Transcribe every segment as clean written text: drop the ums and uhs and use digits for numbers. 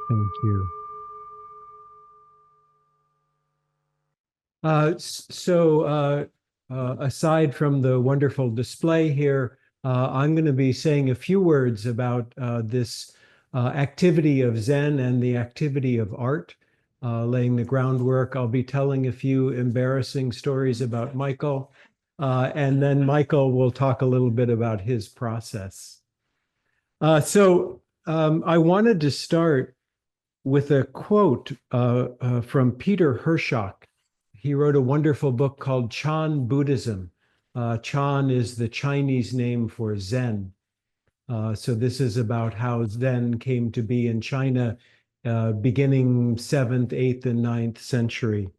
Thank you. Aside from the wonderful display here, I'm going to be saying a few words about this activity of Zen and the activity of art, laying the groundwork. I'll be telling a few embarrassing stories about Michael, and then Michael will talk a little bit about his process. I wanted to start with a quote from Peter Herzog. He wrote a wonderful book called Chan Buddhism. Chan is the Chinese name for Zen. So this is about how Zen came to be in China beginning 7th, 8th, and 9th century.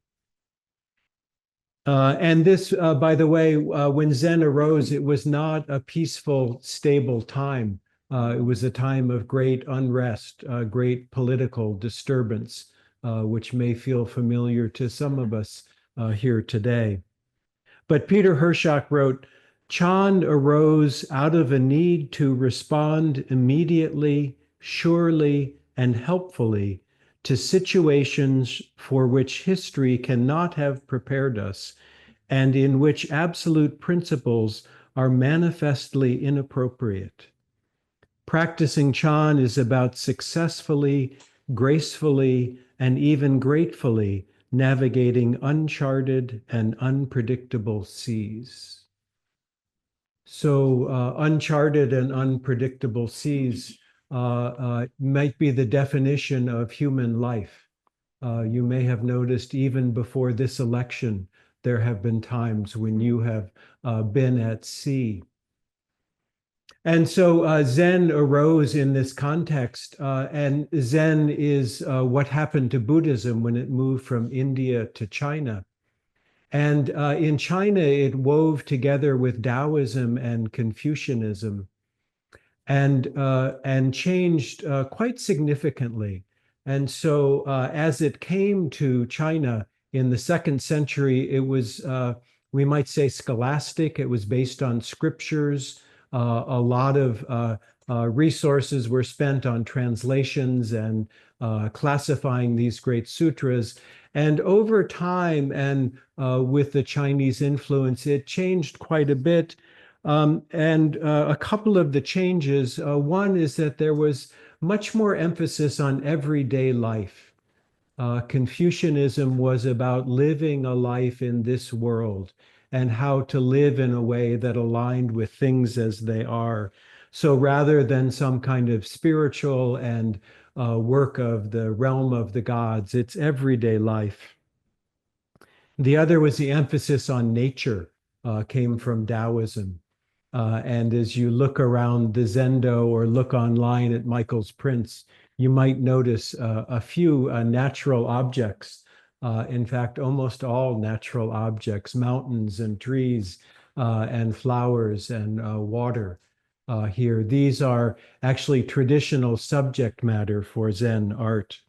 And this, by the way, when Zen arose, it was not a peaceful, stable time. It was a time of great unrest, great political disturbance, which may feel familiar to some of us here today. But Peter Herzog wrote, Chan arose out of a need to respond immediately, surely, and helpfully to situations for which history cannot have prepared us, and in which absolute principles are manifestly inappropriate. Practicing Chan is about successfully, gracefully, and even gratefully navigating uncharted and unpredictable seas. So uncharted and unpredictable seas might be the definition of human life. You may have noticed even before this election, there have been times when you have been at sea. And so Zen arose in this context, and Zen is what happened to Buddhism when it moved from India to China. And in China, it wove together with Taoism and Confucianism and changed quite significantly. And so as it came to China in the 2nd century, it was, we might say, scholastic. It was based on scriptures. A lot of resources were spent on translations and classifying these great sutras. And over time and with the Chinese influence, it changed quite a bit. And a couple of the changes, one is that there was much more emphasis on everyday life. Confucianism was about living a life in this world and how to live in a way that aligned with things as they are. So rather than some kind of spiritual and work of the realm of the gods, it's everyday life. The other was the emphasis on nature, came from Taoism. And as you look around the Zendo or look online at Michael's prints, you might notice a few natural objects. In fact, almost all natural objects, mountains and trees and flowers and water here. These are actually traditional subject matter for Zen art.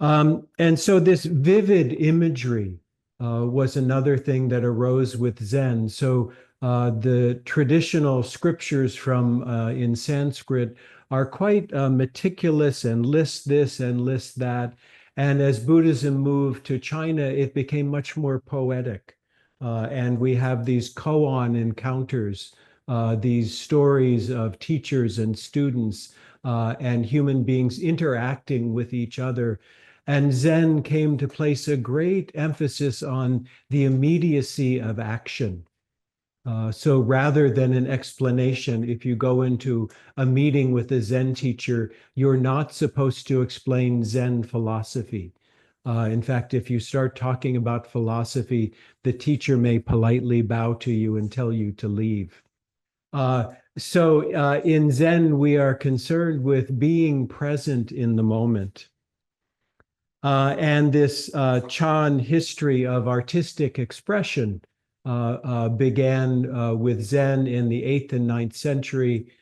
And so this vivid imagery was another thing that arose with Zen. So the traditional scriptures from in Sanskrit are quite meticulous and list this and list that. And as Buddhism moved to China, it became much more poetic. And we have these koan encounters, these stories of teachers and students and human beings interacting with each other. And Zen came to place a great emphasis on the immediacy of action. So rather than an explanation, if you go into a meeting with a Zen teacher, you're not supposed to explain Zen philosophy. In fact, if you start talking about philosophy, the teacher may politely bow to you and tell you to leave. So in Zen, we are concerned with being present in the moment. And this Chan history of artistic expression began with Zen in the 8th and 9th century,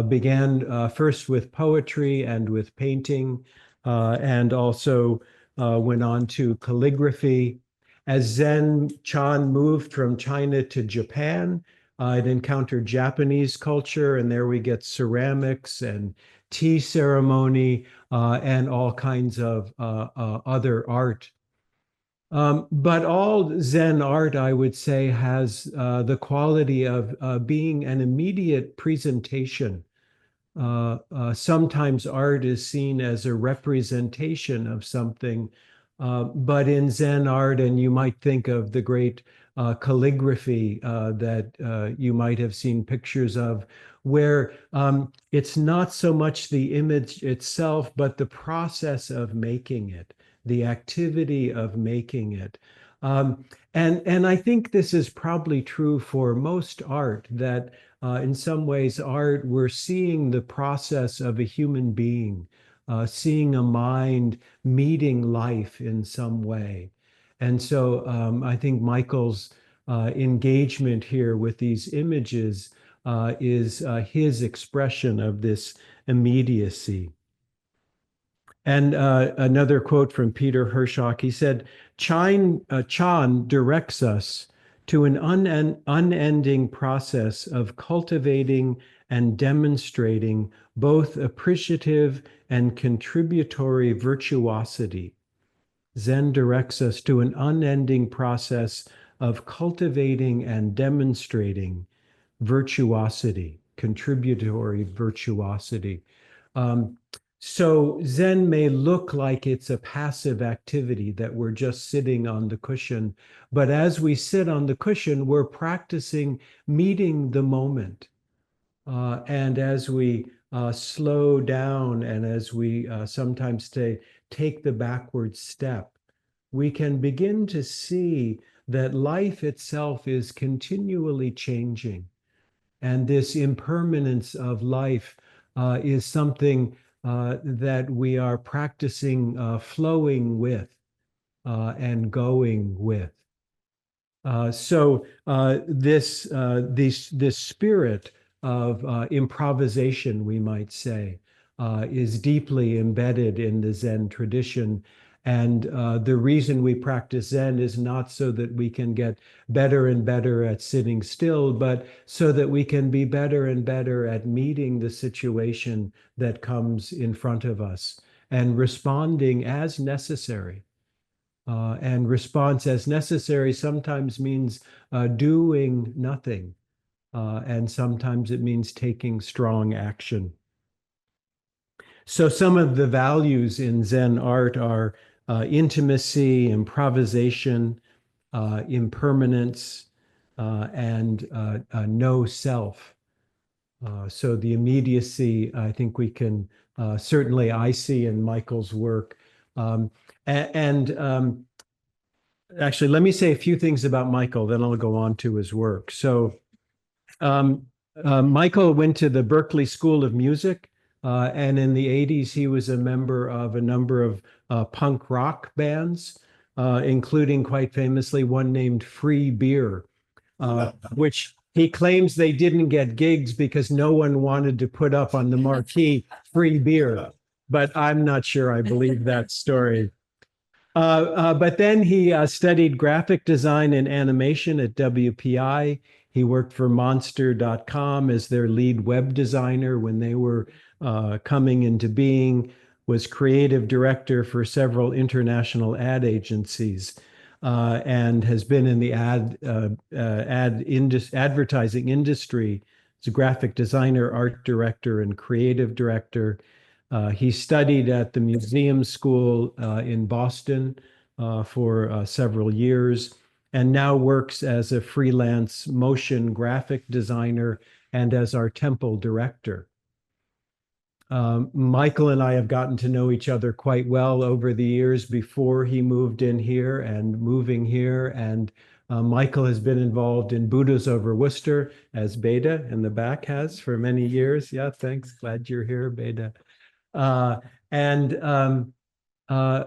began first with poetry and with painting, and also went on to calligraphy. As Zen Chan moved from China to Japan, it encountered Japanese culture, and there we get ceramics and tea ceremony, and all kinds of other art. But all Zen art, I would say, has the quality of being an immediate presentation. Sometimes art is seen as a representation of something, but in Zen art, and you might think of the great calligraphy that you might have seen pictures of, where it's not so much the image itself, but the process of making it, the activity of making it. And I think this is probably true for most art, that in some ways, art, we're seeing the process of a human being, seeing a mind meeting life in some way. And so I think Michael's engagement here with these images is his expression of this immediacy. And another quote from Peter Herzog, he said, Chan directs us to an unending process of cultivating and demonstrating both appreciative and contributory virtuosity. Zen directs us to an unending process of cultivating and demonstrating virtuosity, contributory virtuosity. So Zen may look like it's a passive activity that we're just sitting on the cushion, but as we sit on the cushion, we're practicing meeting the moment. And as we slow down and as we sometimes take the backward step, we can begin to see that life itself is continually changing. And this impermanence of life is something that we are practicing flowing with and going with. So this spirit of improvisation, we might say, is deeply embedded in the Zen tradition. And the reason we practice Zen is not so that we can get better and better at sitting still, but so that we can be better and better at meeting the situation that comes in front of us and responding as necessary. And response as necessary sometimes means doing nothing, and sometimes it means taking strong action. So some of the values in Zen art are intimacy, improvisation, impermanence, and no self. So the immediacy, I think we can certainly, I see in Michael's work. Actually, let me say a few things about Michael, then I'll go on to his work. So Michael went to the Berklee School of Music. And in the 80s, he was a member of a number of punk rock bands, including quite famously one named Free Beer, which he claims they didn't get gigs because no one wanted to put up on the marquee Free Beer. But I'm not sure I believe that story. But then he studied graphic design and animation at WPI. He worked for Monster.com as their lead web designer when they were coming into being, was creative director for several international ad agencies, and has been in the advertising industry as a graphic designer, art director, and creative director. He studied at the museum school in Boston for several years, and now works as a freelance motion graphic designer and as our temple director. Michael and I have gotten to know each other quite well over the years before he moved in here and moving here. And Michael has been involved in Buddhas Over Worcester, as Beta in the back has for many years. Yeah, thanks. Glad you're here, Beta.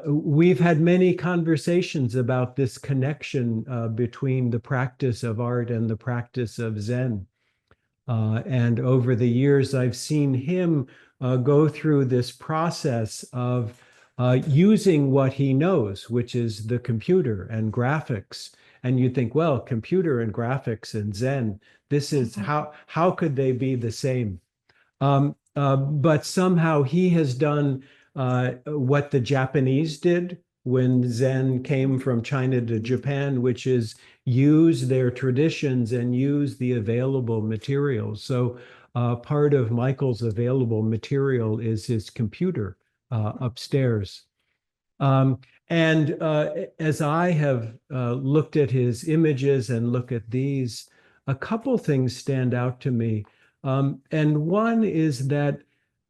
We've had many conversations about this connection between the practice of art and the practice of Zen. And over the years, I've seen him go through this process of using what he knows, which is the computer and graphics. And you think, well, computer and graphics and Zen, this is how could they be the same? but somehow he has done what the Japanese did when Zen came from China to Japan, which is use their traditions and use the available materials. So part of Michael's available material is his computer upstairs. Um, and as I have looked at his images and look at these, a couple things stand out to me. And one is that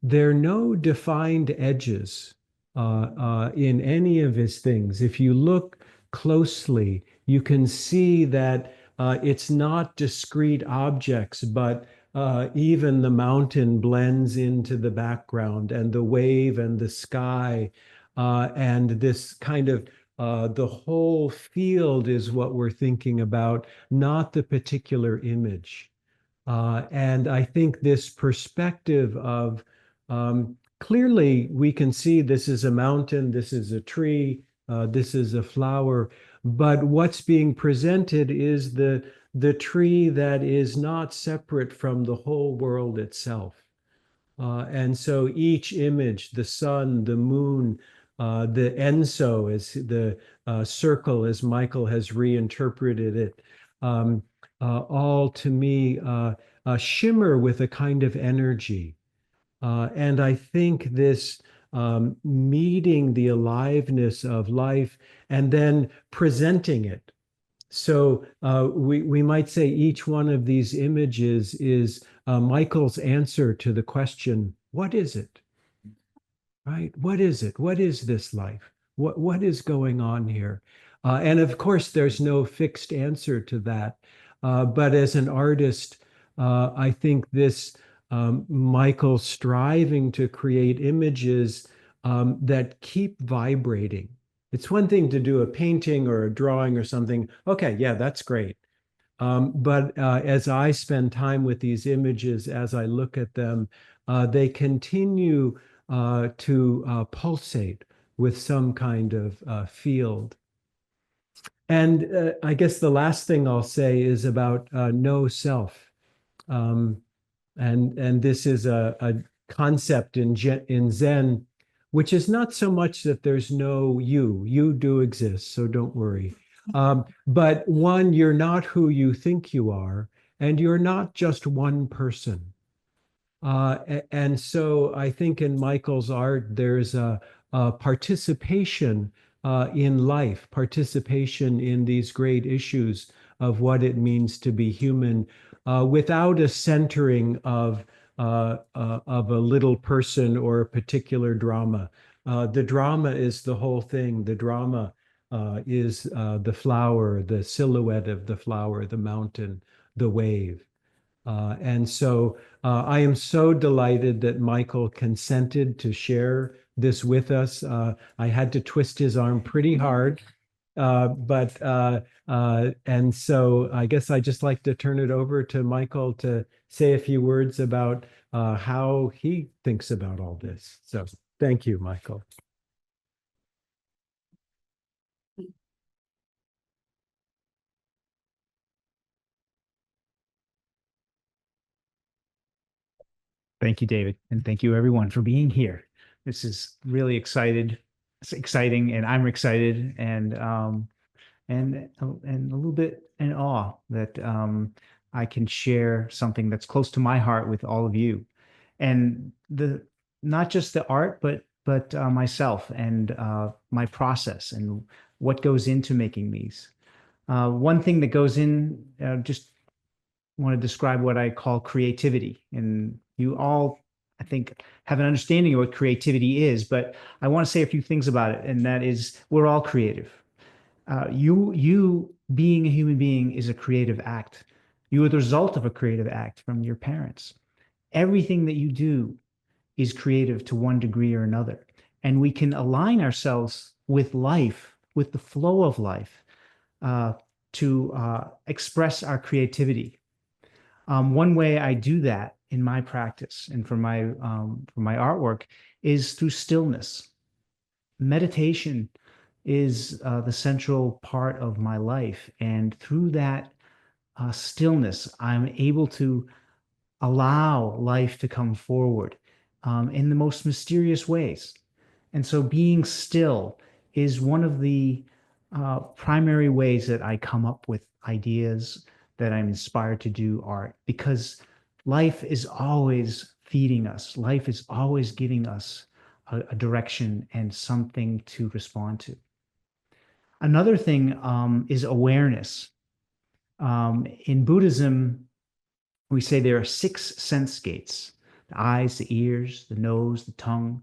there are no defined edges in any of his things. If you look closely, you can see that it's not discrete objects, but even the mountain blends into the background, and the wave and the sky and this kind of the whole field is what we're thinking about, not the particular image. And I think this perspective of clearly we can see this is a mountain, this is a tree, this is a flower, but what's being presented is the tree that is not separate from the whole world itself. And so each image, the sun, the moon, the enso is the circle as Michael has reinterpreted it, all to me shimmer with a kind of energy. And I think this meeting the aliveness of life and then presenting it. So we might say each one of these images is Michael's answer to the question, what is it? Right? What is it? What is this life? What is going on here? And of course, there's no fixed answer to that. But as an artist, I think this Michael striving to create images that keep vibrating. It's one thing to do a painting or a drawing or something. Okay, yeah, that's great. But as I spend time with these images, as I look at them, they continue to pulsate with some kind of field. And I guess the last thing I'll say is about no self. Um, and this is a concept in Zen, which is not so much that there's no you. You do exist, so don't worry. But one, you're not who you think you are, and you're not just one person. And so I think in Michael's art, there's a participation in life, participation in these great issues of what it means to be human, without a centering of a little person or a particular drama. The drama is the whole thing. The drama is the flower, the silhouette of the flower, the mountain, the wave. And so I am so delighted that Michael consented to share this with us. I had to twist his arm pretty hard, and so I guess I just like to turn it over to Michael to say a few words about how he thinks about all this. So thank you, Michael. Thank you, David, and thank you everyone for being here. This is really excited. It's exciting, and I'm excited, and a little bit in awe that I can share something that's close to my heart with all of you, and the not just the art, but myself and my process and what goes into making these. One thing that goes in, just want to describe what I call creativity. And you all, I think, have an understanding of what creativity is, but I want to say a few things about it. And that is, we're all creative. You being a human being is a creative act. You are the result of a creative act from your parents. Everything that you do is creative to one degree or another. And we can align ourselves with life, with the flow of life, to express our creativity. One way I do that in my practice and for my artwork is through stillness. Meditation is the central part of my life, and through that stillness, I'm able to allow life to come forward in the most mysterious ways. And so being still is one of the primary ways that I come up with ideas, that I'm inspired to do art, because life is always feeding us. Life is always giving us a direction and something to respond to. Another thing is awareness. In Buddhism, we say there are 6 sense gates: the eyes, the ears, the nose, the tongue,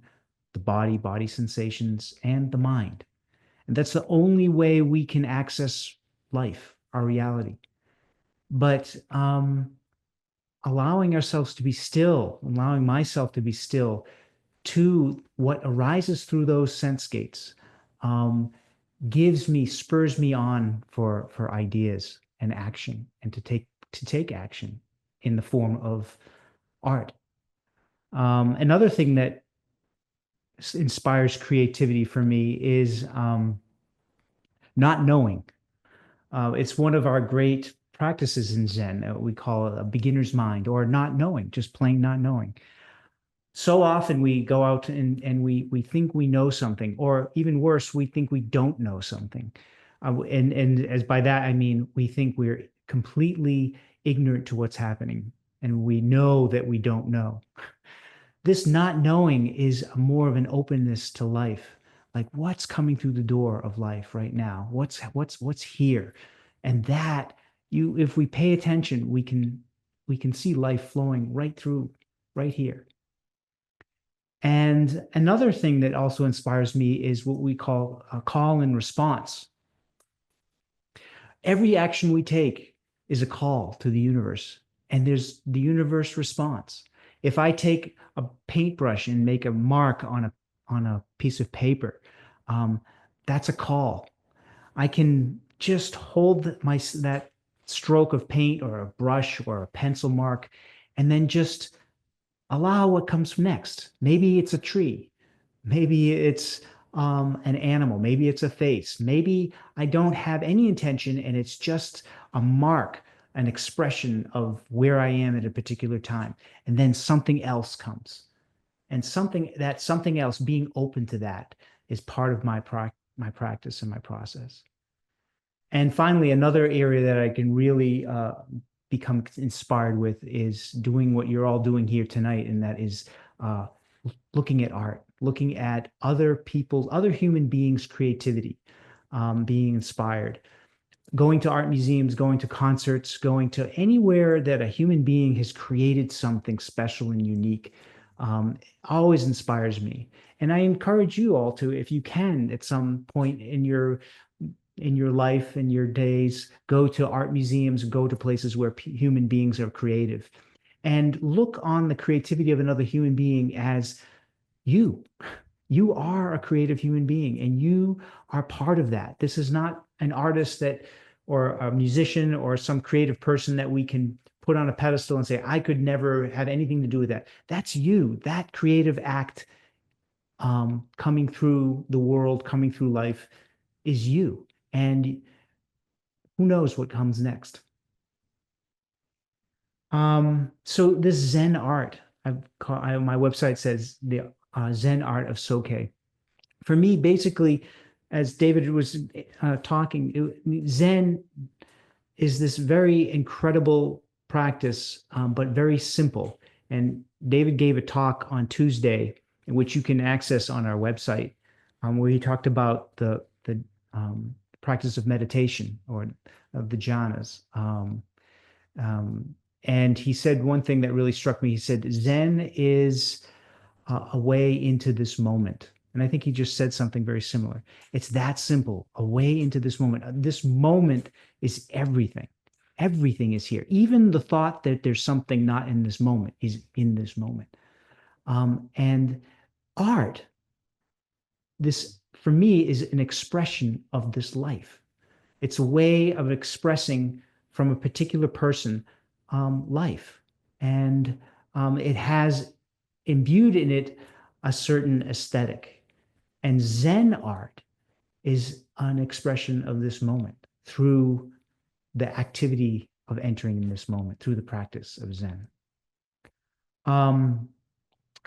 the body sensations, and the mind. And that's the only way we can access life, our reality. But allowing ourselves to be still, allowing myself to be still to what arises through those sense gates, spurs me on for ideas and action, and to take action in the form of art. Another thing that inspires creativity for me is not knowing. It's one of our great practices in Zen. We call it a beginner's mind, or not knowing, just plain not knowing. So often we go out and we think we know something, or even worse, we think we don't know something. And as by that, I mean, we think we're completely ignorant to what's happening, and we know that we don't know. This not knowing is more of an openness to life. Like, what's coming through the door of life right now? What's here? And that, if we pay attention, we can see life flowing right through, right here. And another thing that also inspires me is what we call a call and response. Every action we take is a call to the universe, and there's the universe response. If I take a paintbrush and make a mark on a piece of paper, that's a call. I can just hold that stroke of paint, or a brush, or a pencil mark, and then just allow what comes next. Maybe it's a tree. Maybe it's an animal. Maybe it's a face. Maybe I don't have any intention, and it's just a mark, an expression of where I am at a particular time. And then something else comes. And something else, being open to that, is part of my practice and my process. And finally, another area that I can really become inspired with is doing what you're all doing here tonight, and that is looking at art, looking at other human beings' creativity, being inspired, going to art museums, going to concerts, going to anywhere that a human being has created something special and unique, always inspires me. And I encourage you all to, if you can, at some point in your life, in your days, go to art museums, go to places where human beings are creative, and look on the creativity of another human being as you. You are a creative human being, and you are part of that. This is not an artist or a musician or some creative person that we can put on a pedestal and say, I could never have anything to do with that. That's you. That creative act coming through the world, coming through life, is you. And who knows what comes next. So this Zen art, my website says the Zen art of Sokei. For me, basically, as David was talking, Zen is this very incredible practice, but very simple. And David gave a talk on Tuesday, in which you can access on our website, where he talked about the practice of meditation, or of the jhanas. And he said one thing that really struck me. He said, Zen is a way into this moment. And I think he just said something very similar. It's that simple, a way into this moment. This moment is everything. Everything is here. Even the thought that there's something not in this moment is in this moment. And art, this, for me, is an expression of this life. It's a way of expressing from a particular person life. And it has imbued in it a certain aesthetic. And Zen art is an expression of this moment through the activity of entering in this moment, through the practice of Zen.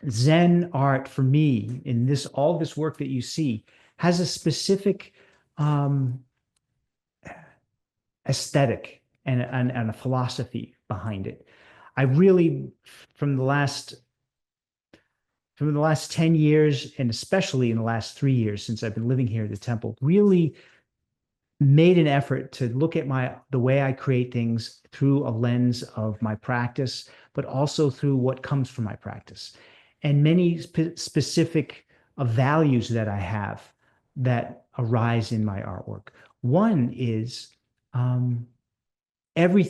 Zen art for me, in all this work that you see, has a specific aesthetic and a philosophy behind it. I really, from the last 10 years, and especially in the last 3 years since I've been living here at the temple, really made an effort to look at the way I create things through a lens of my practice, but also through what comes from my practice, and many specific values that I have that arise in my artwork. One is every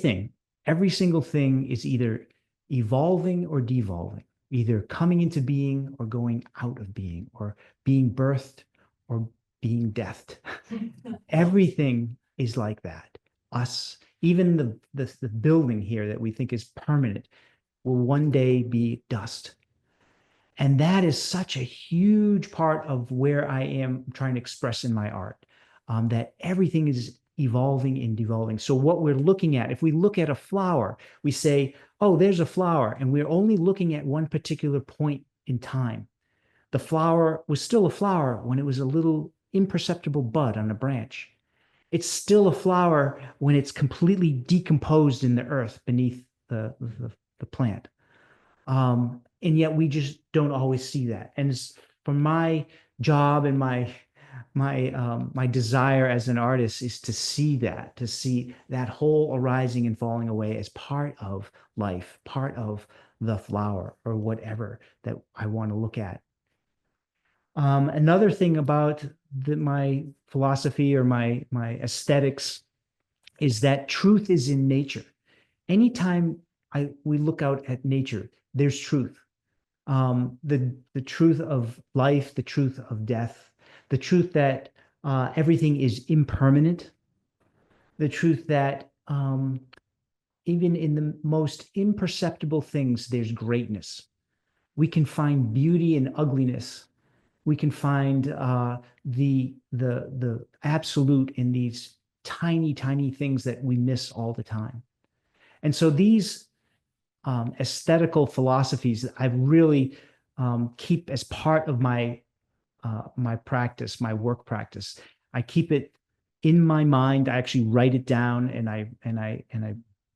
single thing is either evolving or devolving, either coming into being or going out of being, or being birthed or being deathed. Everything is like that. Us, even the building here that we think is permanent, will one day be dust. And that is such a huge part of where I am trying to express in my art, that everything is evolving and devolving. So what we're looking at, if we look at a flower, we say, oh, there's a flower, and we're only looking at one particular point in time. The flower was still a flower when it was a little imperceptible bud on a branch. It's still a flower when it's completely decomposed in the earth beneath the plant. And yet we just don't always see that. And for my job and my desire as an artist is to see that whole arising and falling away as part of life, part of the flower or whatever that I want to look at. Another thing about my philosophy or my aesthetics is that truth is in nature. Anytime we look out at nature, there's truth. The truth of life, the truth of death, the truth that everything is impermanent, the truth that even in the most imperceptible things, there's greatness. We can find beauty in ugliness. We can find the absolute in these tiny, tiny things that we miss all the time. And so these aesthetical philosophies I really keep as part of my practice, my work practice. I keep it in my mind. I actually write it down, and I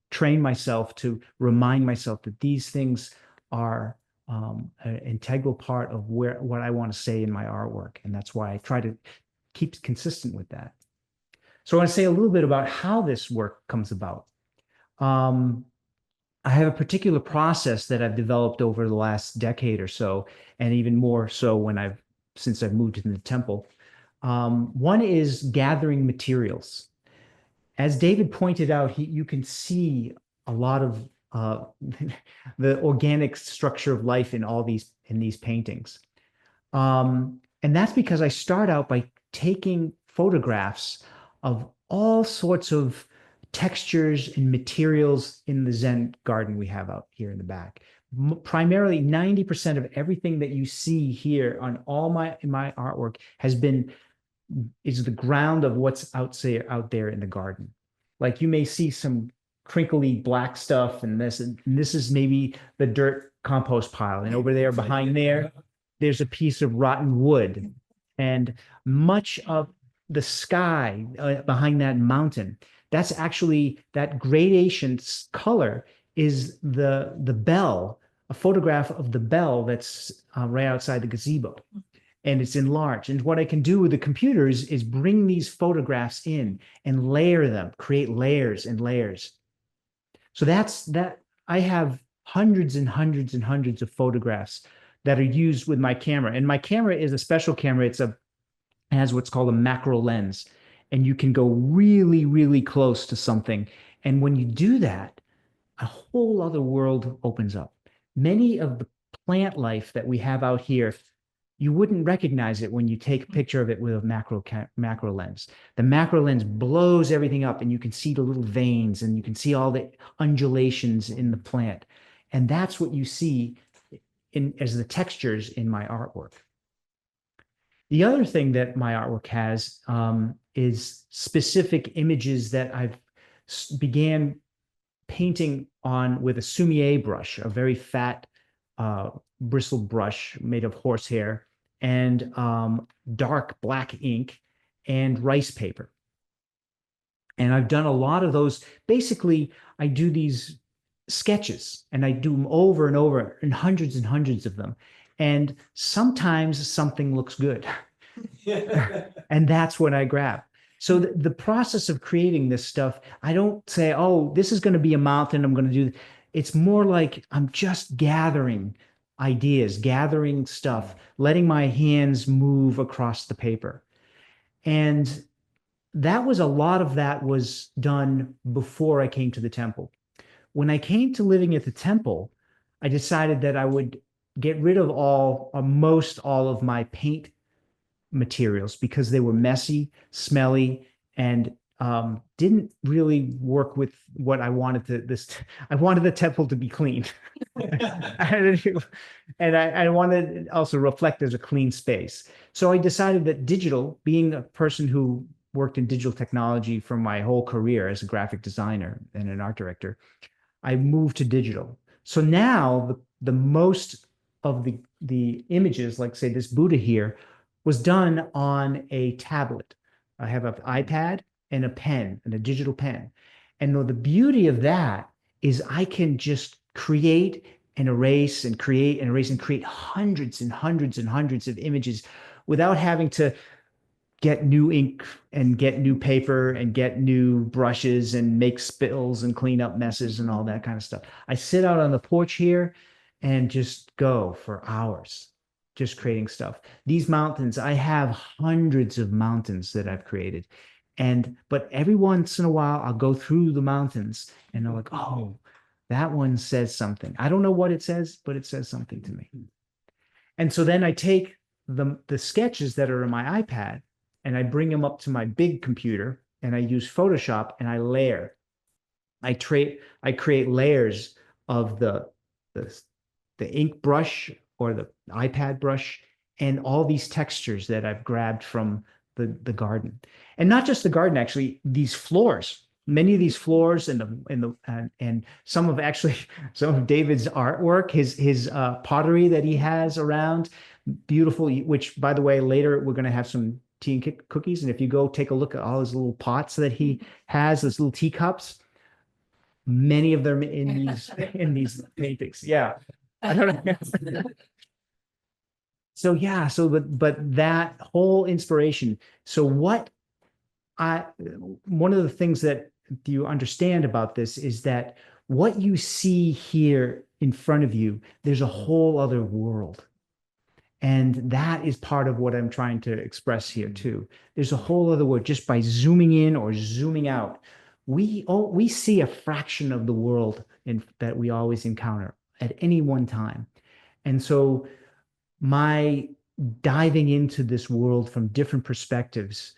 train myself to remind myself that these things are an integral part of what I want to say in my artwork. And that's why I try to keep consistent with that. So I want to say a little bit about how this work comes about. I have a particular process that I've developed over the last decade or so, and even more so since I've moved into the temple. One is gathering materials. As David pointed out, you can see a lot of the organic structure of life in these paintings. And that's because I start out by taking photographs of all sorts of textures and materials in the Zen garden we have out here in the back. Primarily 90% of everything that you see here on in my artwork is the ground of what's out there in the garden. Like you may see some crinkly black stuff, and this is maybe the dirt compost pile. And over there behind there's a piece of rotten wood, and much of the sky behind that mountain. That's actually that gradation color is the bell, a photograph of the bell that's right outside the gazebo. And it's enlarged. And what I can do with the computers is bring these photographs in and layer them, create layers and layers. So that I have hundreds and hundreds and hundreds of photographs that are used with my camera. And my camera is a special camera. It has what's called a macro lens. And you can go really, really close to something. And when you do that, a whole other world opens up. Many of the plant life that we have out here, you wouldn't recognize it when you take a picture of it with a macro lens. The macro lens blows everything up, and you can see the little veins, and you can see all the undulations in the plant. And that's what you see as the textures in my artwork. The other thing that my artwork has is specific images that I've began painting on with a sumier brush, a very fat bristle brush made of horsehair and dark black ink and rice paper. And I've done a lot of those. Basically, I do these sketches and I do them over and over and hundreds of them. And sometimes something looks good. And that's what I grab. So the process of creating this stuff, I don't say, oh, this is going to be a mountain, I'm going to do. It's more like I'm just gathering ideas, gathering stuff, letting my hands move across the paper. And that was a lot of that was done before I came to the temple. When I came to living at the temple, I decided that I would get rid of all or most all of my paint materials because they were messy, smelly, and didn't really work with what I wanted to I wanted the temple to be clean. And I wanted also reflect as a clean space. So I decided that digital, being a person who worked in digital technology for my whole career as a graphic designer and an art director, I moved to digital. So now the most of the images, like say this Buddha here, was done on a tablet. I have an iPad and a pen and a digital pen. And the beauty of that is I can just create and erase and create and erase and create hundreds and hundreds and hundreds of images without having to get new ink and get new paper and get new brushes and make spills and clean up messes and all that kind of stuff. I sit out on the porch here and just go for hours, just creating stuff. These mountains, I have hundreds of mountains that I've created. But every once in a while, I'll go through the mountains and I'm like, oh, that one says something. I don't know what it says, but it says something to me. And so then I take the sketches that are in my iPad and I bring them up to my big computer and I use Photoshop and I layer. I create layers of the ink brush or the iPad brush and all these textures that I've grabbed from the garden. And not just the garden, actually, these floors, many of these floors and some of David's artwork, his pottery that he has around, beautiful, which by the way, later we're going to have some tea and cookies. And if you go take a look at all his little pots that he has, those little teacups, many of them in these paintings. Yeah. I don't know. So yeah, but that whole inspiration. So one of the things that you understand about this is that what you see here in front of you, there's a whole other world. And that is part of what I'm trying to express here too. There's a whole other world. Just by zooming in or zooming out, we see a fraction of the world that we always encounter at any one time. And so my diving into this world from different perspectives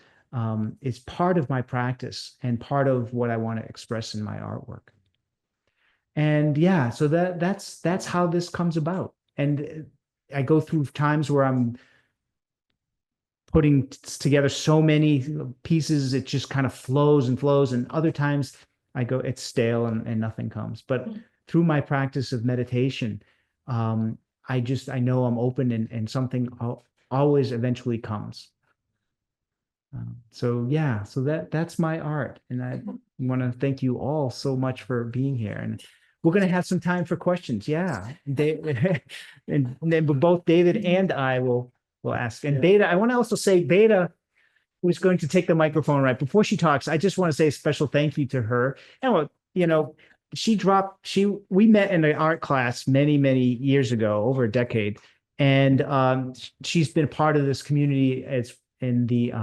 is part of my practice and part of what I want to express in my artwork. And yeah, so that's how this comes about. And I go through times where I'm putting together so many pieces, it just kind of flows and flows. And other times I go, it's stale and nothing comes. But through my practice of meditation, I know I'm open and something always eventually comes. So yeah, so that's my art. And I want to thank you all so much for being here. And we're going to have some time for questions. Yeah. And then both David and I will ask. And Beta, I want to also say Beta, who's going to take the microphone right before she talks, I just want to say a special thank you to her. And, we met in an art class many, many years ago, over a decade. And she's been part of this community as in the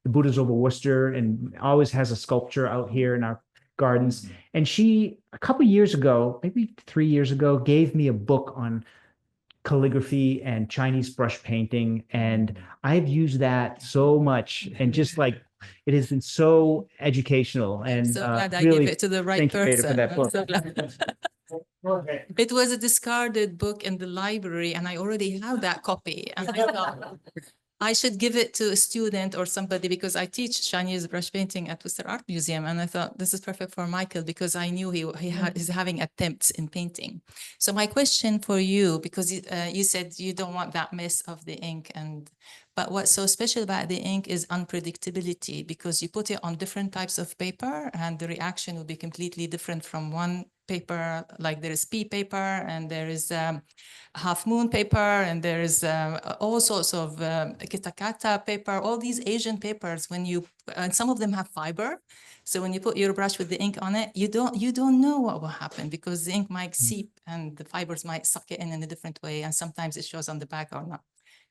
Buddha's over Worcester and always has a sculpture out here in our gardens. And she, a couple of years ago, maybe 3 years ago, gave me a book on calligraphy and Chinese brush painting. And I've used that so much and just like, it has been so educational. And so glad I really gave it to the right person. For that book. I'm so glad. It was a discarded book in the library and I already have that copy. And I thought, I should give it to a student or somebody because I teach Chinese brush painting at Worcester Art Museum. And I thought this is perfect for Michael because I knew he's having attempts in painting. So my question for you, because you said you don't want that mess of the ink, but what's so special about the ink is unpredictability, because you put it on different types of paper and the reaction will be completely different from one paper. Like there is pea paper and there is half moon paper and there is all sorts of kitakata paper, all these Asian papers, and some of them have fiber. So when you put your brush with the ink on it, you don't know what will happen because the ink might seep and the fibers might suck it in a different way. And sometimes it shows on the back or not.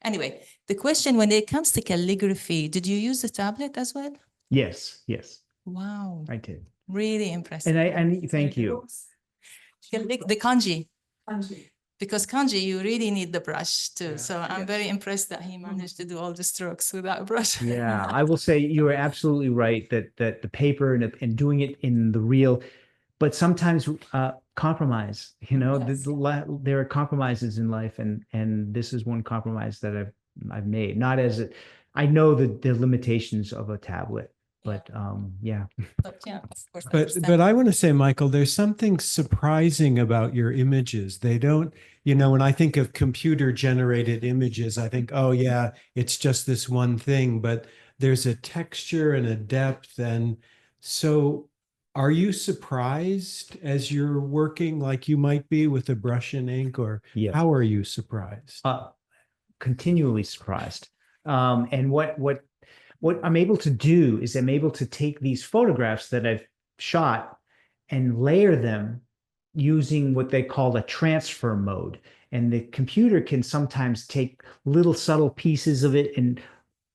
Anyway, the question when it comes to calligraphy, did you use the tablet as well? Yes, yes, Wow, I did. really impressive. And thank you. The kanji. Because kanji, you really need the brush too. So I'm very impressed that he managed to do all the strokes without a brush. Yeah, I will say you are absolutely right that the paper and doing it in the real, but sometimes compromise, Yes. there are compromises in life, and this is one compromise that I've made. Not as I know the limitations of a tablet, but yeah. But yeah, of course, But I want to say, Michael, there's something surprising about your images. They don't, when I think of computer generated images, I think, oh yeah, it's just this one thing, but there's a texture and a depth. And so are you surprised as you're working like you might be with a brush and ink, or Yes. how are you surprised? Continually surprised. And what I'm able to do is I'm able to take these photographs that I've shot and layer them using what they call a transfer mode. And the computer can sometimes take little subtle pieces of it and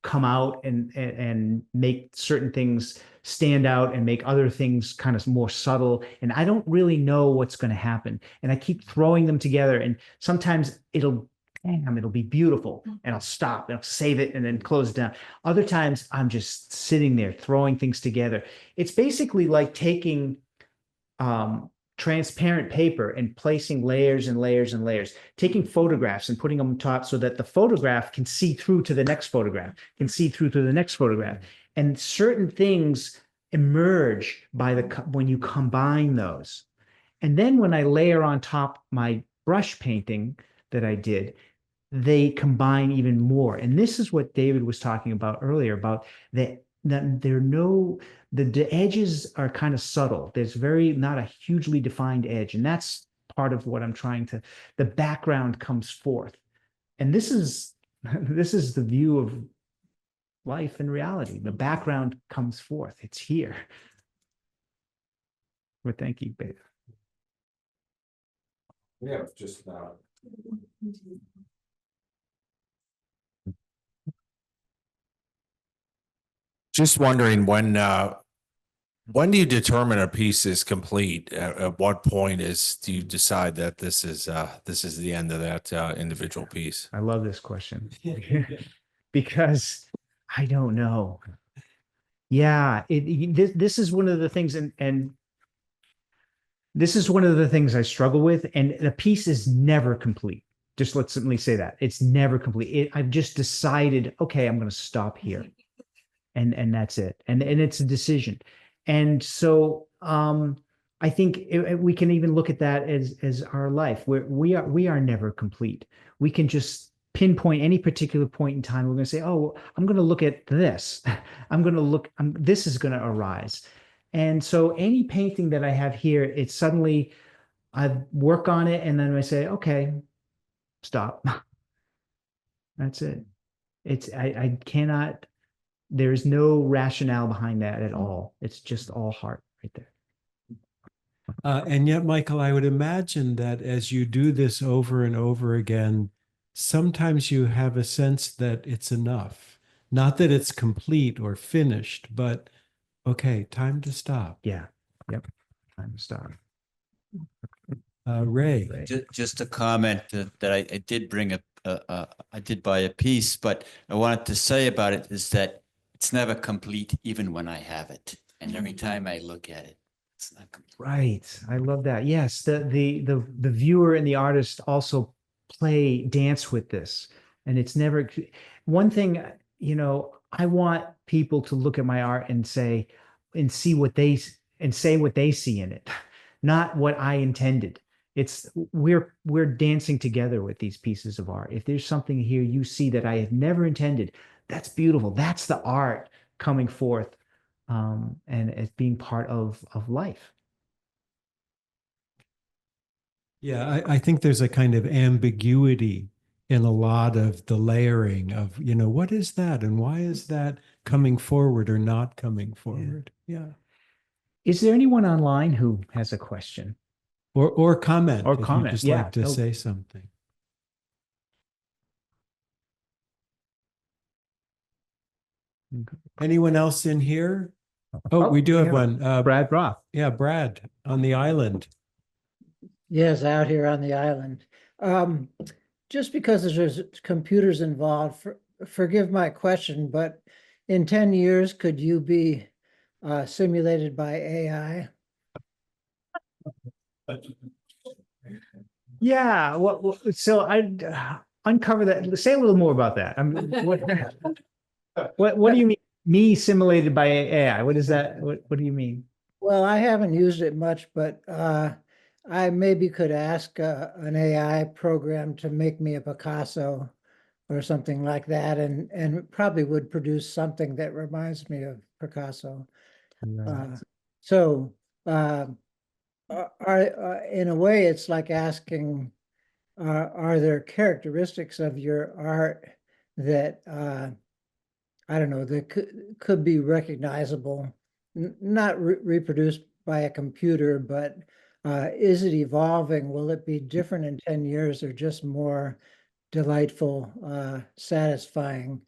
come out and make certain things stand out and make other things kind of more subtle. And I don't really know what's going to happen. And I keep throwing them together. And sometimes it'll be beautiful, and I'll stop and I'll save it and then close it down. Other times I'm just sitting there throwing things together. It's basically like taking transparent paper and placing layers and layers and layers, taking photographs and putting them on top so that the photograph can see through to the next photograph, can see through to the next photograph. And certain things emerge when you combine those. And then when I layer on top my brush painting that I did, they combine even more. And this is what David was talking about earlier, about the edges are kind of subtle. There's not a hugely defined edge. And that's part of what I'm trying to, the background comes forth. And this is the view of life and reality. The background comes forth. It's here. Well, thank you, babe. Yeah, just just wondering when do you determine a piece is complete? At what point do you decide that this is the end of that individual piece? I love this question because I don't know. Yeah, this is one of the things, and this is one of the things I struggle with. And the piece is never complete. Just let's simply say that it's never complete. I've just decided, okay, I'm going to stop here, and that's it. And it's a decision. And so I think we can even look at that as our life, where we are never complete. We can just pinpoint any particular point in time. We're going to say, oh, I'm going to look at this. This is going to arise. And so any painting that I have here, it's suddenly I work on it and then I say, okay, stop. That's it. I cannot, there's no rationale behind that at all. It's just all heart right there. And yet, Michael, I would imagine that as you do this over and over again, sometimes you have a sense that it's enough. Not that it's complete or finished, but okay, time to stop. Yeah. Yep. Time to stop. Ray. Just a comment that I did bring up. I did buy a piece, but I wanted to say about it is that it's never complete, even when I have it, and every time I look at it, it's not complete. Right. I love that. Yes. The viewer and the artist also dance with this. And it's never one thing, you know, I want people to look at my art and say, and see what they, and say what they see in it, not what I intended. It's we're dancing together with these pieces of art. If there's something here you see that I had never intended, that's beautiful. That's the art coming forth, and as being part of life. Yeah, I think there's a kind of ambiguity in a lot of the layering of, you know, what is that and why is that coming forward or not coming forward? Yeah. Is there anyone online who has a question? Or comment. Or if comment, you'd just yeah. like to Oh. say something. Anyone else in here? Oh, we do have one. Brad Roth. Yeah, Brad on the island. Yes, out here on the island. Just because there's computers involved, forgive my question, but in 10 years, could you be simulated by AI? Yeah, well, so I uncover that. Say a little more about that. I mean, what do you mean? Me simulated by AI? What is that? What do you mean? Well, I haven't used it much, but I maybe could ask an AI program to make me a Picasso or something like that, and it probably would produce something that reminds me of Picasso. So in a way, it's like asking, are there characteristics of your art that I don't know, that could be recognizable, not reproduced by a computer, but is it evolving? Will it be different in 10 years or just more delightful, satisfying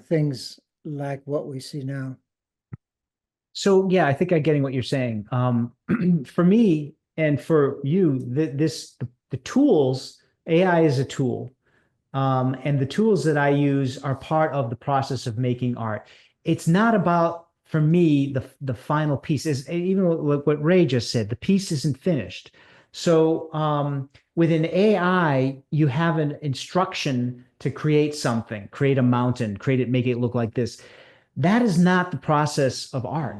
things like what we see now? So yeah, I think I'm getting what you're saying. For me and for you, the tools, AI is a tool. And the tools that I use are part of the process of making art. It's not about, for me, the final piece is even what Ray just said, the piece isn't finished. So with an AI, you have an instruction to create something, create a mountain, make it look like this. That is not the process of art.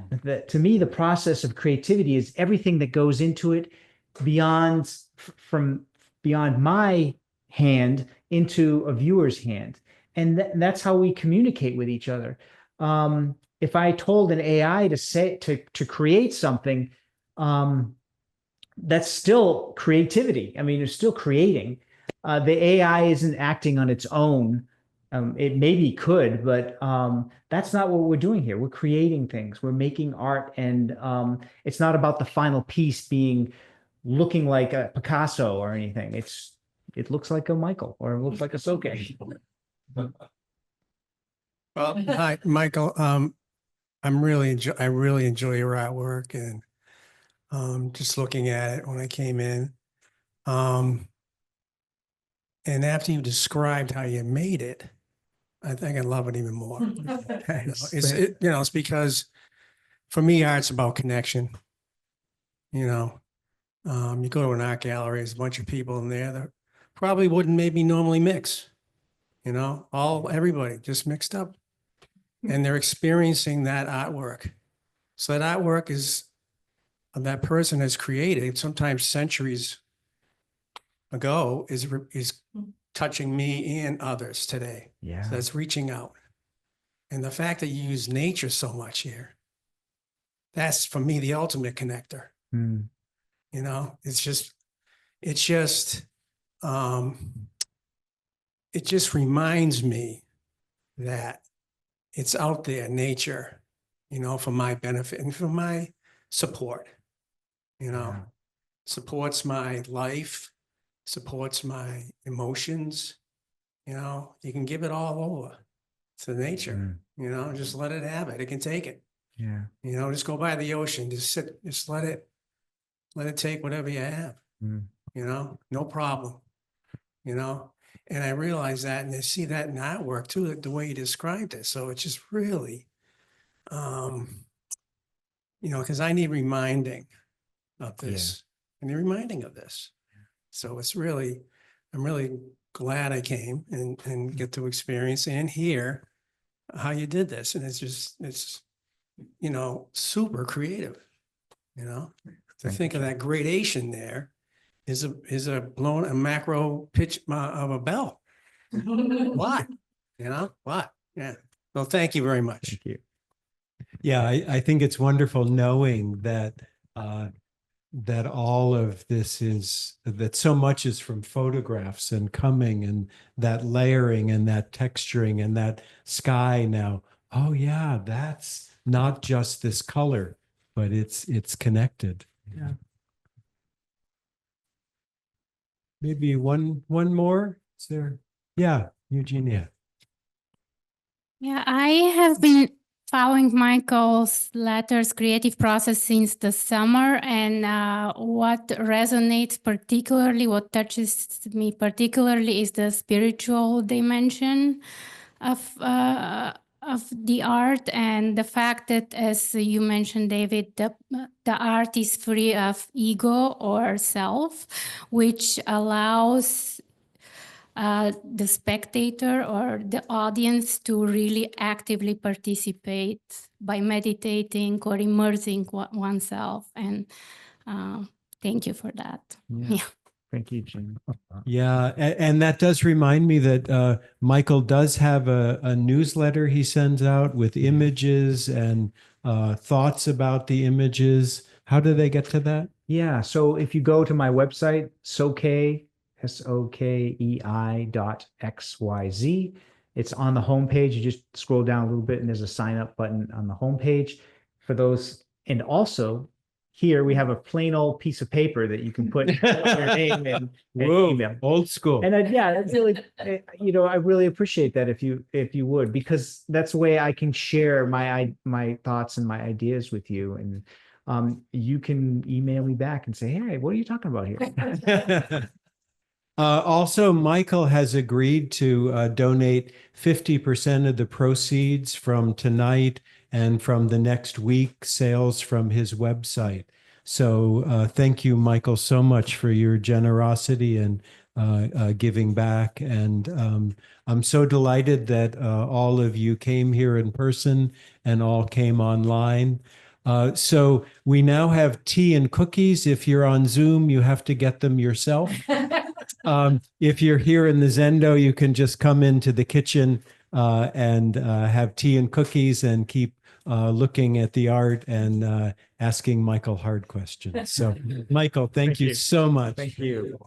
To me, the process of creativity is everything that goes into it beyond my hand into a viewer's hand. And that's how we communicate with each other. If I told an AI to create something, that's still creativity. I mean, it's still creating. The AI isn't acting on its own. It maybe could, but that's not what we're doing here. We're creating things. We're making art, and it's not about the final piece looking like a Picasso or anything. It looks like a Michael, or it looks like a Sokei. Well, hi, Michael. I really enjoy your artwork, and just looking at it when I came in. And after you described how you made it, I think I love it even more. It's because for me, art's about connection. You go to an art gallery, there's a bunch of people in there that probably wouldn't maybe normally mix. Everybody just mixed up, and they're experiencing that artwork. So that artwork that person has created, sometimes centuries ago, is touching me and others today. Yeah. So that's reaching out. And the fact that you use nature so much here, that's for me the ultimate connector. Mm. It just reminds me that it's out there, nature, for my benefit and for my support, Yeah. supports my life, supports my emotions. You can give it all over to nature, just let it have it. It can take it. Yeah. Just go by the ocean, just let it take whatever you have, Mm. No problem, and I realize that, and I see that in artwork too, the way you described it. So it's just really, because I need reminding of this, and the reminding of this. So I'm really glad I came and get to experience and hear how you did this. And it's, you know, super creative, you know, to think of that gradation there is a macro pitch of a bell. Why? You know, why? Yeah. Well, thank you very much. Thank you. Yeah, I think it's wonderful knowing that that all of this that so much is from photographs and coming and that layering and that texturing and that sky now. Oh yeah, that's not just this color, but it's connected. Yeah. Maybe one more. Is there? Yeah, Eugenia. Yeah, I have been following Michael's letters creative process since the summer, and what resonates particularly, what touches me particularly is the spiritual dimension of the art, and the fact that, as you mentioned, David, the art is free of ego or self, which allows the spectator or the audience to really actively participate by meditating or immersing oneself. And thank you for that. Yeah. Thank you, Jim. Yeah, and that does remind me that Michael does have a newsletter he sends out with images and thoughts about the images. How do they get to that? Yeah. So if you go to my website, Sokei, SOKEI.xyz. It's on the homepage. You just scroll down a little bit and there's a sign up button on the homepage for those. And also here we have a plain old piece of paper that you can put your name in and email. Old school. And yeah, that's really, you know, I really appreciate that if you would, because that's the way I can share my thoughts and my ideas with you. And you can email me back and say, hey, what are you talking about here? Also, Michael has agreed to donate 50% of the proceeds from tonight and from the next week sales from his website. So thank you, Michael, so much for your generosity and giving back. And I'm so delighted that all of you came here in person and all came online. So we now have tea and cookies. If you're on Zoom, you have to get them yourself. If you're here in the Zendo, you can just come into the kitchen and have tea and cookies and keep looking at the art and asking Michael hard questions. So, Michael, thank you so much. Thank you.